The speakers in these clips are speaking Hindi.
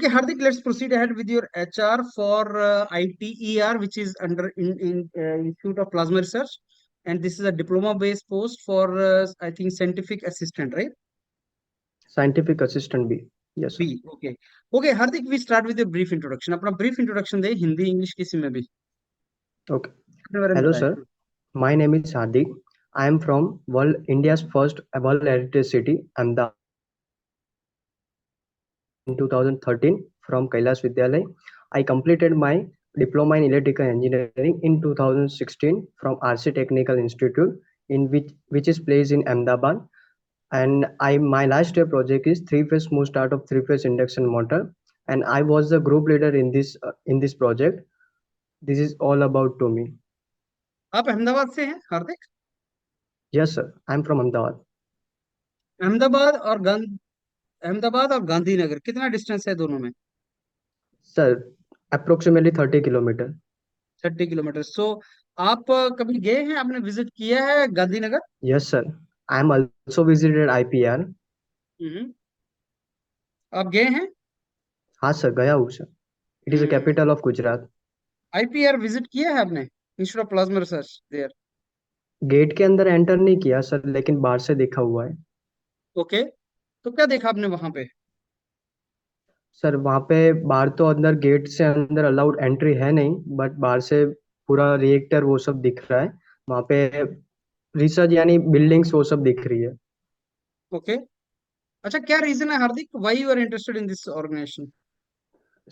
Okay, Hardik, let's proceed ahead with your HR for ITER, which is under in Institute of Plasma Research, and this is a diploma-based post for I think scientific assistant, right? Scientific assistant भी. Yes sir. B. Okay. Okay, Hardik, we start with a brief introduction. अपना brief introduction दे हिंदी इंग्लिश किसी में भी ओके. अपने बारे में हेलो बताएं. Sir, my name is Hardik. I am from world India's first world heritage city Ahmedabad in 2013 from Kailash Vidyalay. I completed my diploma in electrical engineering in 2016 from RC Technical Institute in which is placed in Ahmedabad. And I my last year project is three-phase smooth start of three-phase induction motor, and I was the group leader in this project. This is all about to me. आप अहमदाबाद से हैं हार्दिक? Yes sir, I am from Ahmedabad. Ahmedabad और अहमदाबाद और गांधीनगर कितना डिस्टेंस है दोनों में? Sir, approximately 30 kilometer. 30 किलोमीटर. सो आप कभी गए हैं, आपने विजिट किया है Gandhinagar? Yes sir, I am also visited IPR. हम्म. आप गए हैं? हाँ सर, गया हूँ sir. It is the hmm. Capital of Gujarat. IPR visit किया है आपने? Institute of plasma research there. Gate के अंदर एंटर नहीं किया सर, लेकिन बाहर से देखा हुआ है. ओके. तो क्या देखा आपने वहां पे? सर वहाँ पे बाहर तो अंदर गेट से अंदर अलाउड एंट्री है नहीं, बट बाहर से पूरा रिएक्टर वो सब दिख रहा है. वहाँ पे रिसर्च यानी बिल्डिंग्स वो सब दिख रही है. ओके. अच्छा, क्या रीजन है Hardik, why you are interested in this organisation?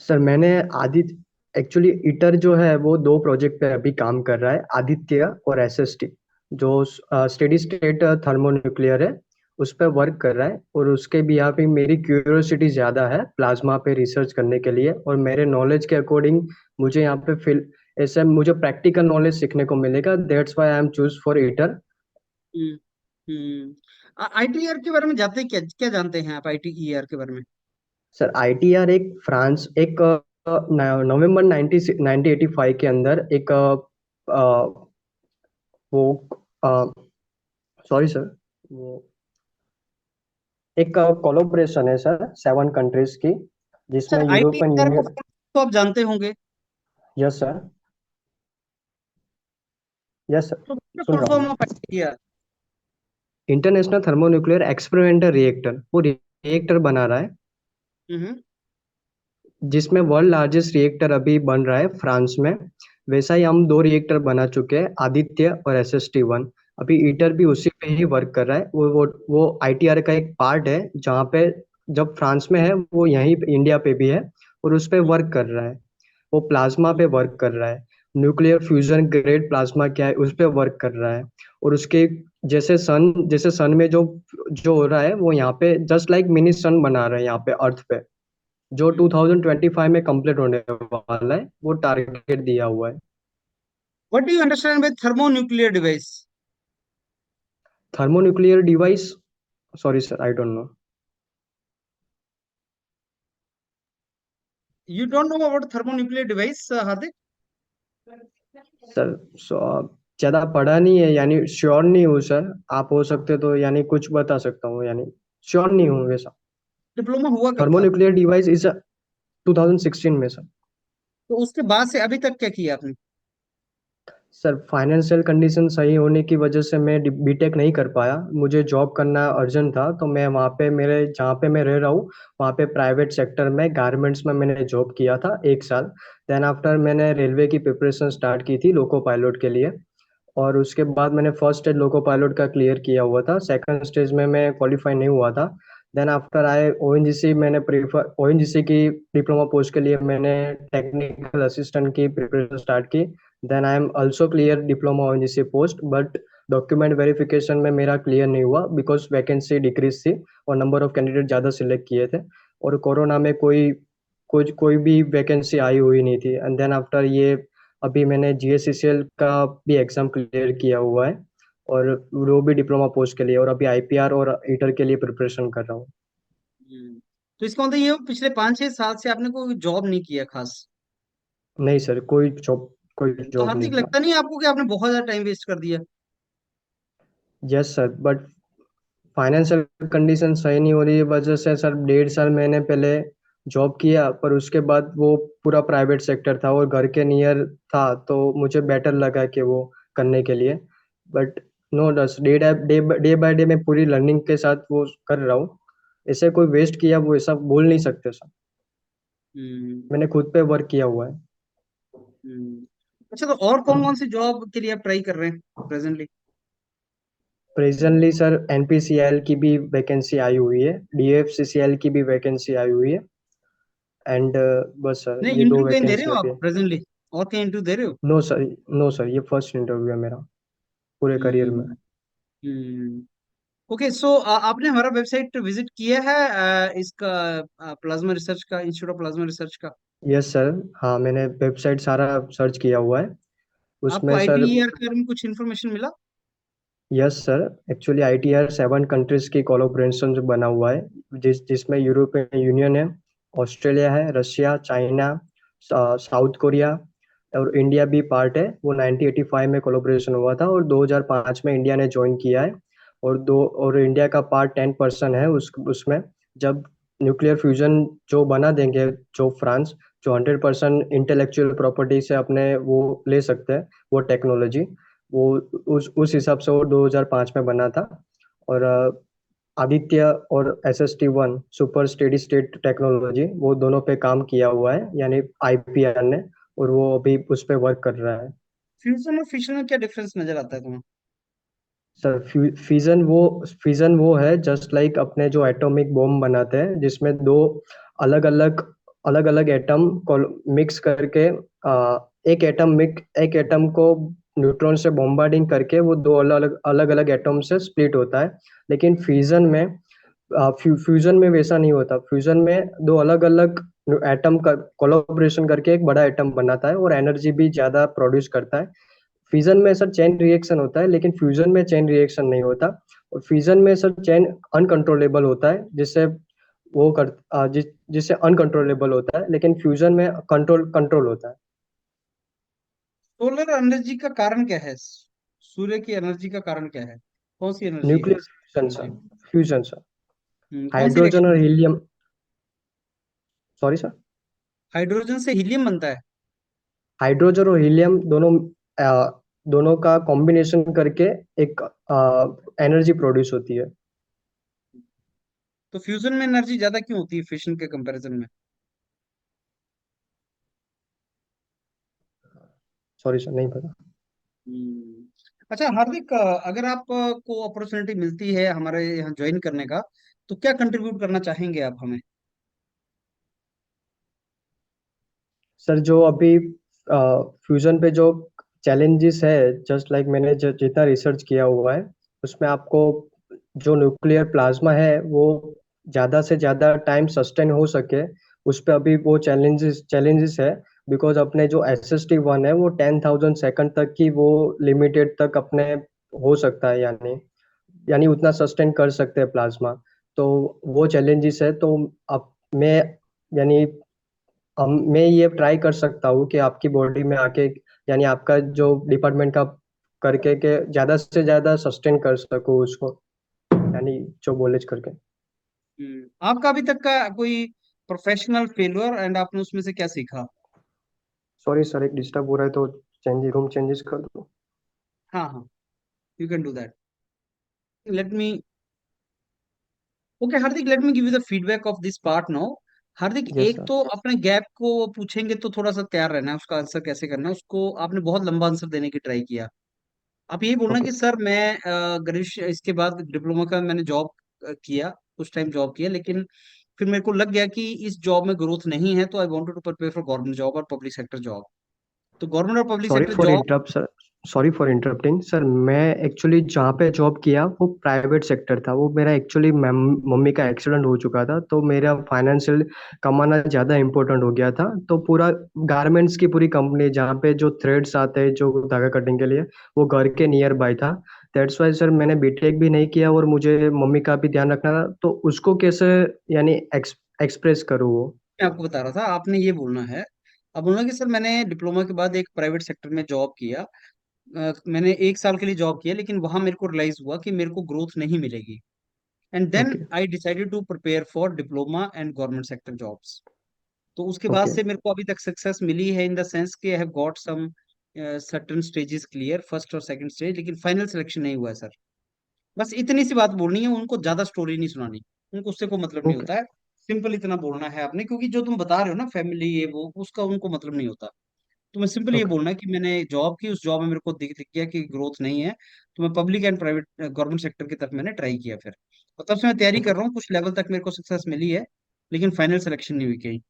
Sir मैंने आदित्य एक्चुअली इटर जो है वो दो प्रोजेक्ट पे अभी काम कर रहा है, आदित्य और एसएसटी, जो स्टेडी स्टेट थर्मोन्यूक्लियर है, उस पर वर्क कर रहा है. और उसके भी यहाँ पे मेरी क्यूरियोसिटी ज़्यादा है प्लाज्मा पे रिसर्च करने के लिए, और मेरे नॉलेज के अकॉर्डिंग मुझे यहाँ पे फिल ऐसे मुझे प्रैक्टिकल नॉलेज सीखने को मिलेगा. That's why I am choose for hitter. Hmm. Hmm. ITR के बारे में जानते हैं क्या, क्या जानते हैं आप आईटीईआर के बारे में? सर आईटीआर एक फ्रांस एक नवंबर 1985 के अंदर एक वो सॉरी सर, वो एक कोलोब्रेशन है सर 7 कंट्रीज की, जिसमें सर यूरोपियन आईटीआर का यूनियन. तो आप जानते होंगे. Yes sir. यस सर, तो सुन फुल रहा हूँ फॉर्म मैं. Of ITR? International thermonuclear experimental reactor, वो रिएक्टर बना रहा है, हम्म. जिसमें वर्ल्ड लार्जेस्ट रिएक्टर अभी बन रहा है फ्रांस में. वैसा ही हम दो रिएक्टर बना चुके हैं, आदित्य और SST-1. अभी ईटर भी उसी पे ही वर्क कर रहा है. वो आईटीआर का एक पार्ट है, जहाँ पे जब फ्रांस में है वो यहीं पे इंडिया पे भी है, और उस पे वर्क कर रहा है. वो प्लाज्मा पे वर्क कर रहा है. न्यूक्लियर फ्यूजन ग्रेड प्लाज्मा क्या है उस पे वर्क कर रहा है. और उसके जैसे सन में जो जो हो रहा है, वो यहाँ पे जस्ट लाइक मिनी सन बना रहे हैं यहाँ पे अर्थ पे, जो 2025 में कंप्लीट होने वाला है. वो टारगेट दिया हुआ है. What do you understand by thermonuclear device? Thermonuclear device, sorry sir, I don't know. You don't know about thermonuclear device Hardik? Sir ज्यादा पढ़ा नहीं है, यानी श्योर नहीं हूँ सर. आप हो सकते तो यानी कुछ बता सकता हूँ, यानी श्योर नहीं हूँ वैसा. डिप्लोमा हुआ कब था? थर्मोन्यूक्लियर डिवाइस इज 2016 में सर. तो उसके बाद से अभी तक क्या किया आपने? सर फाइनेंशियल कंडीशन सही होने की वजह से मैं बीटेक नहीं कर पाया. मुझे जॉब करना अर्जेंट था, तो मैं वहाँ पे मेरे जहाँ पे मैं रह रहा हूँ वहाँ पे प्राइवेट सेक्टर में गारमेंट्स में मैंने जॉब किया था 1 साल. देन आफ्टर मैंने रेलवे की प्रिपरेशन स्टार्ट की थी लोको पायलट के लिए. और उसके बाद मैंने फर्स्ट स्टेज लोको पायलट का क्लियर किया हुआ था, सेकंड स्टेज में मैं क्वालिफाई नहीं हुआ था. देन आफ्टर आए ओएनजीसी, मैंने प्रीफर ओएनजीसी की डिप्लोमा पोस्ट के लिए मैंने टेक्निकल असिस्टेंट की प्रिपरेशन स्टार्ट की. Then I am also clear diploma ONGC post, but document verification में मेरा क्लियर नहीं हुआ बिकॉज वैकेंसी डिक्रीज थी और नंबर ऑफ कैंडिडेट ज़्यादा सिलेक्ट किए थे. और कोरोना में कोई भी वैकेंसी आई हुई नहीं थी. एंड देन आफ्टर ये अभी मैंने GSCCL का भी एग्जाम क्लियर किया हुआ है, और वो भी डिप्लोमा पोस्ट के लिए, और अभी आईपीआर और ईटर के लिए प्रिपरेशन कर रहा हूँ. तो इसका मतलब ये पिछले 5-6 साल से आपने कोई जॉब नहीं किया खास? नहीं सर, कोई तो जॉब नहीं हार्दिक, किया. लगता नहीं आपको कि आपने बहुत ज्यादा टाइम वेस्ट कर दिया? Yes sir, but financial condition सही नहीं हो रही है वजह से सर 1.5 साल मैंने पहले जॉब किया, पर उसके बाद वो पूरा प्राइवेट सेक्टर था और घर के नियर था, तो मुझे बेटर लगा कि वो करने के लिए। But no does day by day मैं पूरी लर्निंग के साथ वो कर रहा हूँ। ऐसे कोई वेस्ट किया वो ऐसा बोल नहीं सकते सर। हम्म। मैंने खुद पे वर्क किया हुआ है। हम्म। अच्छा, तो और कौन कौन सी जॉब के लिए आप ट्राई कर रहे हैं प्रेजेंटली? प्रेजेंटली सर एनपीसीएल की भी वैकेंसी आई हुई है, डीएफसीसीएल की भी वैकेंसी आई हुई है, एंड बस सर नहीं, ये दो इंटरव्यू कहीं दे रहे वैकेंसी हो अभी आप है। प्रेजेंटली? और कहीं इंटरव्यू दे रहे हो? नो सर, नो सर, ये फर्स्ट इंटरव्यू है मेरा पूरे करियर में। हम्म। हम्म। ओके, सो आपने हमारा वेबसाइट विजिट किया है, इसका प्लाज्मा रिसर्च का, इंस्टीट्यूट ऑफ प्लाज्मा रिसर्च का? Yes sir. हाँ, मैंने वेबसाइट सारा सर्च किया हुआ है आपको उसमें सर। आईटीईआर के बारे में कुछ इन्फॉर्मेशन मिला? Yes sir, actually ITR 7 countries की कोलोब्रेशन बना हुआ है, जिसमें यूरोपियन यूनियन है, ऑस्ट्रेलिया है, रशिया, चाइना, साउथ कोरिया और इंडिया भी पार्ट है। वो 1985 में कोलोब्रेशन हुआ था और 2005 में इंडिया ने ज्वाइन किया है। और इंडिया का पार्ट 10% है उसमें। जब न्यूक्लियर फ्यूजन जो बना देंगे, जो फ्रांस, जो 100% इंटेलेक्चुअल प्रॉपर्टी से अपने वो ले सकते हैं, वो टेक्नोलॉजी, वो उस हिसाब से वो 2005 में बना था। और आदित्य और SST-1 super steady state technology, वो दोनों पे काम किया हुआ है यानी आईपीआर ने, और वो अभी उस पे वर्क कर रहा है। फ्यूजन और फिशन में क्या डिफरेंस नजर आता है तुम्हें? सर फिजन वो है जस्ट लाइक अपने जो एटॉमिक बॉम्ब बनाते हैं, जिसमें दो अलग अलग एटम को मिक्स करके, एक एटम को न्यूट्रॉन से बॉम्बार्डिंग करके वो दो अलग अलग एटम से स्प्लिट होता है। लेकिन फ्यूजन में वैसा नहीं होता। फ्यूजन में दो अलग अलग एटम का कोलैबोरेशन करके एक बड़ा एटम बनाता है और एनर्जी भी ज्यादा प्रोड्यूस करता है। फिजन में सर चेन रिएक्शन होता है, लेकिन फ्यूजन में चेन रिएक्शन नहीं होता। और फ्यूजन में सर चेन अनकंट्रोलेबल होता है, जिससे अनकंट्रोलेबल होता है, लेकिन फ्यूजन में कंट्रोल कंट्रोल होता है। सोलर एनर्जी का कारण क्या है? सूर्य की एनर्जी का कारण क्या है? कौन सी एनर्जी है? Nuclear fusion sir. Fusion sir. कौन सी हाइड्रोजन रिएक्शन? और हीलियम। Sorry sir. हाइड्रोजन से हीलियम बनता है? हाइड्रोजन और हीलियम दोनों का कॉम्बिनेशन करके एक एनर्जी प्रोड्यूस होती है। तो फ्यूजन में एनर्जी ज्यादा क्यों होती है फिशन के कंपैरिजन में? सॉरी सर, नहीं पता। हम्म। अच्छा हार्दिक, अगर आप को अपॉर्चुनिटी मिलती है हमारे यहाँ ज्वाइन करने का, तो क्या कंट्रीब्यूट करना चाहेंगे आप हमें? सर जो अभी फ्यूजन पे जो चैलेंजेस है, जस्ट लाइक मैंने जितना रिसर्च किया हुआ है उसमें आपको, जो न्यूक्लियर प्लाज्मा है वो ज़्यादा से ज़्यादा टाइम सस्टेन हो सके, उस पे अभी वो चैलेंजेस है। बिकॉज अपने जो SST-1 है वो 10,000 सेकंड तक की वो लिमिटेड तक अपने हो सकता है, यानी उतना सस्टेन कर सकते हैं प्लाज्मा। तो वो चैलेंजेस है। तो अब मैं यानी मैं ये ट्राई कर सकता हूँ कि आपकी बॉडी में आके, यानी आपका जो डिपार्टमेंट का करके के ज्यादा से ज्यादा सस्टेन कर सकूँ उसको, यानी जो नॉलेज करके। आपका अभी तक का कोई प्रोफेशनल फेल्योर एंड आपने उसमें से क्या सीखा? सॉरी सर, एक डिस्टर्ब हो रहा है तो रूम चेंजेस कर दो। हाँ हाँ, you can do that. Let me okay Hardik, let me give you the feedback of this part now. Hardik, yes एक सर। तो अपने गैप को पूछेंगे तो थोड़ा सा तैयार रहना है, उसका आंसर कैसे करना है उसको। आपने बहुत लंबा आंसर देने की ट्राई किया। आप यही बोलना ओके कि सर। सर मैं ग्रेजुएशन इसके बाद डिप्लोमा का मैंने जॉब किया, कुछ टाइम जॉब किया, लेकिन फिर मेरे को लग गया कि इस जॉब में ग्रोथ नहीं है, तो I wanted to prepare for government job और पब्लिक सेक्टर जॉब। तो गवर्नमेंट और public sorry sector for job. Interrupt sir. Sorry for interrupting sir. मैं एक्चुअली जहाँ पे जॉब किया वो प्राइवेट सेक्टर था। वो मेरा एक्चुअली मम्मी का एक्सीडेंट हो चुका था, तो मेरा फाइनेंशियल कमाना ज़्यादा इम्पोर्टेंट हो गया था। तो पूरा गारमेंट्स की पूरी कंपनी, जहाँ पे जो थ्रेड्स आते हैं जो धागा कटिंग के लिए, वो घर के नियर बाय था। दैट्स वाई सर मैंने बीटेक भी नहीं किया और मुझे मम्मी का भी ध्यान रखना था, तो उसको कैसे यानी एक्सप्रेस करूँ वो। मैं आपको बता रहा था, आपने ये बोलना है, अब बोलना कि सर मैंने डिप्लोमा के बाद एक प्राइवेट सेक्टर में जॉब किया, मैंने 1 साल के लिए जॉब किया, लेकिन वहां मेरे को रियलाइज हुआ कि मेरे को ग्रोथ नहीं मिलेगी। And then okay I decided to prepare for diploma and government sector jobs. तो उसके बाद ओके से मेरे को अभी तक सक्सेस मिली है, इन द सेंस कि I have got some certain stages clear, first और सेकंड स्टेज, लेकिन फाइनल सिलेक्शन नहीं हुआ है सर। बस इतनी सी बात बोलनी है उनको, ज्यादा स्टोरी नहीं सुनानी, उनको उससे कोई मतलब नहीं ओके होता है। सिंपल इतना बोलना है आपने, क्योंकि जो तुम बता रहे हो ना फैमिली ये वो, उसका उनको मतलब नहीं होता। तो मैं सिंपल ये ओके बोलना है कि मैंने जॉब की, उस जॉब में मेरे को दिख गया कि ग्रोथ नहीं है, तो मैं public and private government sector की तरफ मैंने ट्राई किया फिर। और तब से मैं तैयारी कर ओके रहा हूँ, कुछ लेवल तक मेरे को सक्सेस मिली है, लेकिन फाइनल सिलेक्शन नहीं हुई कहीं।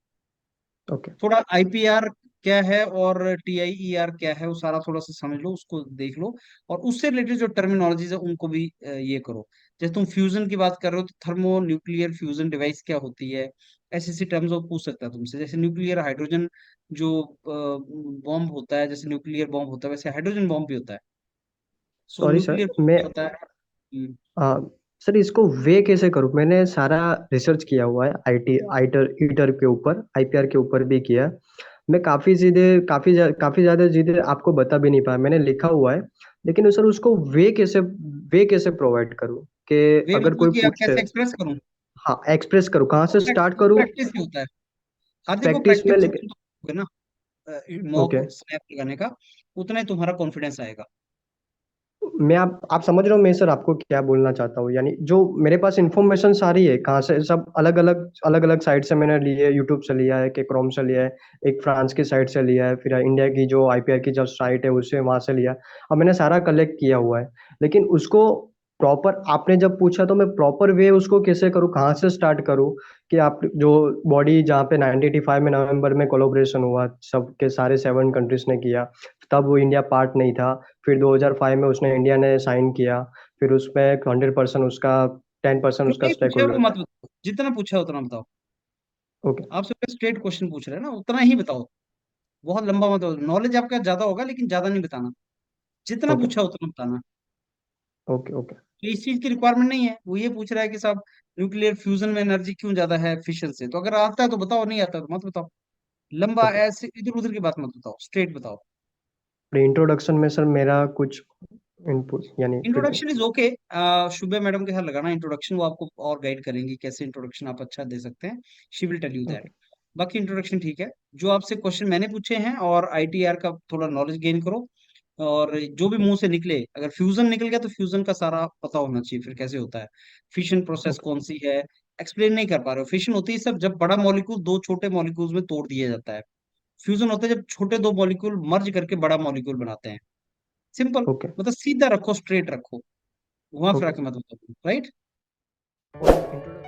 ओके थोड़ा आईपीआर क्या है और टीआईईआर क्या है, वो सारा थोड़ा सा समझ लो, उसको देख लो, और उससे रिलेटेड जो टर्मिनोलॉजीज है उनको भी ये करो। जैसे तुम फ्यूजन की बात कर रहे हो, तो थर्मो न्यूक्लियर फ्यूजन डिवाइस क्या होती है, ऐसी ऐसी टर्म्स वो पूछ सकता है तुमसे। जैसे न्यूक्लियर हाइड्रोजन जो बॉम्ब होता है, जैसे न्यूक्लियर बॉम्ब होता है, वैसे हाइड्रोजन बॉम्ब भी होता है। सो सॉरी सर न्यूक्लियर मैं क्या होता है? हम्म, आ, सर इसको वे कैसे करूँ? मैंने सारा रिसर्च किया हुआ है आईटी आईटर ईटर के ऊपर, आईपीआर के ऊपर भी किया है। मैं काफी ज्यादा चीजें आपको बता भी नहीं पाया, मैंने लिखा हुआ है। लेकिन सर उसको वे कैसे प्रोवाइड करूँ कि वे अगर मतलब कोई कि आप पूछे? कैसे एक्सप्रेस करूं? हाँ, एक्सप्रेस करूँ, कहाँ से स्टार्ट करूँ? प्रैक्टिस ही होता है। हाँ देखो, प्रैक्टिस में प्रैक्टिस लेके। जितनी तो ना मॉक ओके। स्नैप लगाने का, उतना ही तुम्हारा कॉन्फिडेंस आएगा। मैं आप समझ रहे हो मैं सर आपको क्या बोलना चाहता हूँ? यानी जो मेरे पास इंफॉर्मेशन सारी है, कहाँ से सब अलग अलग साइट से मैंने ली है, यूट्यूब से लिया है कि क्रोम से लिया है, एक फ्रांस की साइट से लिया है, फिर इंडिया की जो आईपीआर की जो साइट है उससे वहां से लिया। अब मैंने सारा कलेक्ट किया हुआ है, लेकिन उसको प्रॉपर आपने जब पूछा तो मैं प्रॉपर वे उसको कैसे करूँ, कहाँ से स्टार्ट करूँ? कि आप जो बॉडी जहाँ पे 1985 में नवंबर में कोलोब्रेशन हुआ, सबके सारे 7 कंट्रीज ने किया, तब वो इंडिया पार्ट नहीं था। फिर 2005 में उसने इंडिया ने साइन किया, फिर उसमें 100% उसका 10% जो उसका नहीं स्टेक पूछा है वो होल्डर मत था। बताओ, जितना पूछा है उतना बताओ। ओके। आपसे स्ट्रेट क्वेश्चन पूछ रहे हैं ना, उतना ही बताओ। बहुत लंबा मत बताओ, नॉलेज आपका ज्यादा होगा लेकिन ज्यादा नहीं बताना, जितना ओके। पूछा उतना बताना। ओके। ओके। तो इस चीज की रिक्वायरमेंट नहीं है, वो ये पूछ रहा है कि साहब न्यूक्लियर फ्यूजन में एनर्जी क्यों ज्यादा है फिशन से। तो अगर आता है तो बताओ, नहीं आता तो मत बताओ। लंबा ओके। ऐसे इधर उधर की बात मत बताओ, स्ट्रेट बताओ। इंट्रोडक्शन में सर मेरा कुछ इनपुट यानी introduction feedback. Is okay. Shubhya madam के साथ लगाना इंट्रोडक्शन, वो आपको और गाइड करेंगी कैसे इंट्रोडक्शन आप अच्छा दे सकते हैं। She will tell you that. Okay. बाकी इंट्रोडक्शन ठीक है। जो आपसे क्वेश्चन मैंने पूछे हैं, और आईटीआर का थोड़ा नॉलेज गेन करो। और जो भी ओके। मुंह से निकले, अगर फ्यूजन निकल गया तो फ्यूजन का सारा पता होना चाहिए, फिर कैसे होता है, फिशन प्रोसेस ओके। कौन सी है। एक्सप्लेन नहीं कर पा रहे हो, फिशन होती है सब जब बड़ा मॉलिक्यूल दो छोटे मॉलिक्यूल्स में तोड़ दिया जाता है। फ्यूजन होता है जब छोटे दो मॉलिक्यूल मर्ज करके बड़ा मॉलिक्यूल बनाते हैं। Simple, okay. मतलब सीधा रखो, स्ट्रेट रखो, घुमा फिरा ओके। के मत बताओ, राइट। और इंट्रोडक्शन